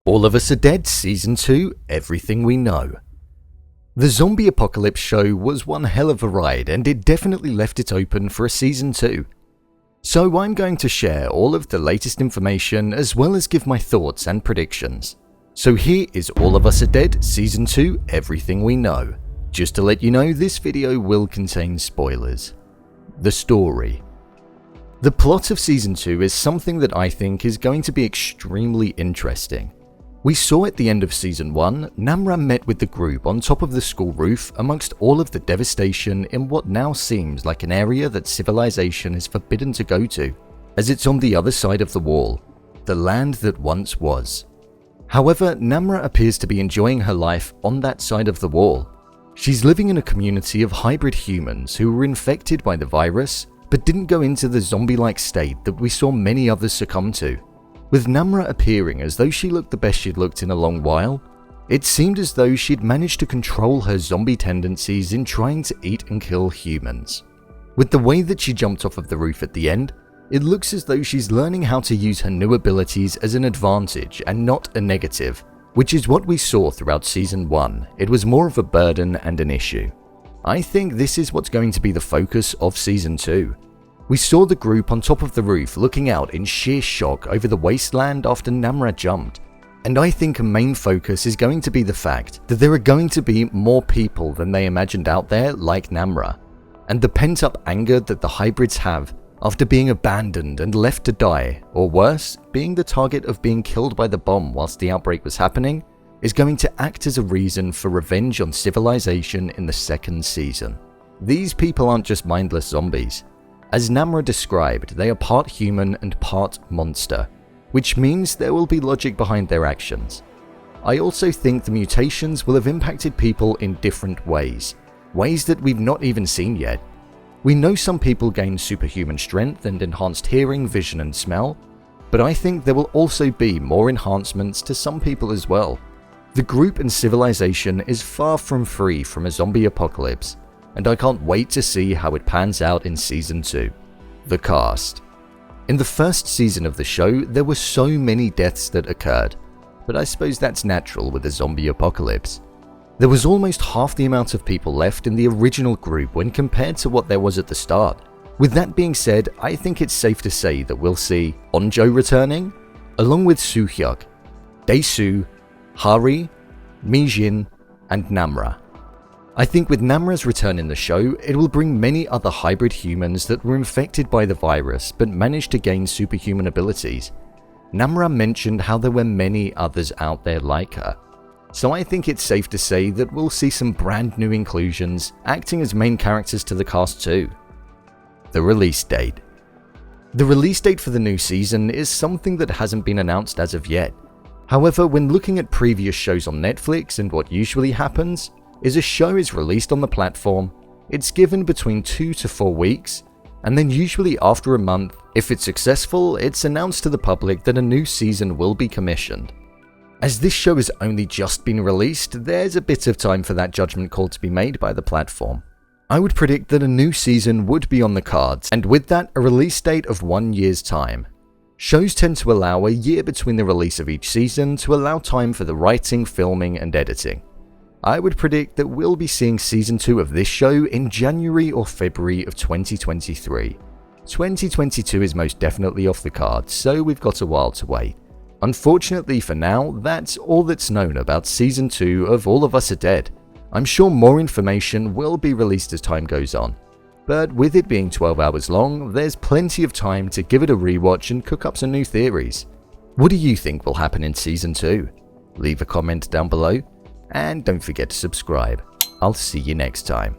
All of Us Are Dead Season 2 Everything We Know. The zombie apocalypse show was one hell of a ride, and it definitely left it open for a Season 2. So I'm going to share all of the latest information as well as give my thoughts and predictions. So here is All of Us Are Dead Season 2 Everything We Know. Just to let you know, this video will contain spoilers. The story. The plot of Season 2 is something that I think is going to be extremely interesting. We saw at the end of Season 1, Namra met with the group on top of the school roof amongst all of the devastation in what now seems like an area that civilization is forbidden to go to, as it's on the other side of the wall, the land that once was. However, Namra appears to be enjoying her life on that side of the wall. She's living in a community of hybrid humans who were infected by the virus, but didn't go into the zombie-like state that we saw many others succumb to. With Namra appearing as though she looked the best she'd looked in a long while, it seemed as though she'd managed to control her zombie tendencies in trying to eat and kill humans. With the way that she jumped off of the roof at the end, it looks as though she's learning how to use her new abilities as an advantage and not a negative, which is what we saw throughout Season 1. It was more of a burden and an issue. I think this is what's going to be the focus of Season 2. We saw the group on top of the roof looking out in sheer shock over the wasteland after Namra jumped, and I think a main focus is going to be the fact that there are going to be more people than they imagined out there like Namra, and the pent-up anger that the hybrids have after being abandoned and left to die, or worse, being the target of being killed by the bomb whilst the outbreak was happening, is going to act as a reason for revenge on civilization in the second season. These people aren't just mindless zombies. As Namra described, they are part human and part monster, which means there will be logic behind their actions. I also think the mutations will have impacted people in different ways that we've not even seen yet. We know some people gain superhuman strength and enhanced hearing, vision and smell, but I think there will also be more enhancements to some people as well. The group and civilization is far from free from a zombie apocalypse, and I can't wait to see how it pans out in Season 2. The cast. In the first season of the show, there were so many deaths that occurred, but I suppose that's natural with a zombie apocalypse. There was almost half the amount of people left in the original group when compared to what there was at the start. With that being said, I think it's safe to say that we'll see Onjo returning, along with Soo-hyuk, Dae-soo, Hari, Mi-jin, and Namra. I think with Namra's return in the show, it will bring many other hybrid humans that were infected by the virus but managed to gain superhuman abilities. Namra mentioned how there were many others out there like her. So I think it's safe to say that we'll see some brand new inclusions acting as main characters to the cast too. The release date. The release date for the new season is something that hasn't been announced as of yet. However, when looking at previous shows on Netflix, and what usually happens is a show is released on the platform, it's given between 2 to 4 weeks, and then usually after a month, if it's successful, it's announced to the public that a new season will be commissioned. As this show has only just been released, there's a bit of time for that judgment call to be made by the platform. I would predict that a new season would be on the cards, and with that, a release date of 1 year's time. Shows tend to allow a year between the release of each season to allow time for the writing, filming, and editing. I would predict that we'll be seeing Season 2 of this show in January or February of 2023. 2022 is most definitely off the cards, so we've got a while to wait. Unfortunately for now, that's all that's known about Season 2 of All of Us Are Dead. I'm sure more information will be released as time goes on. But with it being 12 hours long, there's plenty of time to give it a rewatch and cook up some new theories. What do you think will happen in Season 2? Leave a comment down below. And don't forget to subscribe. I'll see you next time.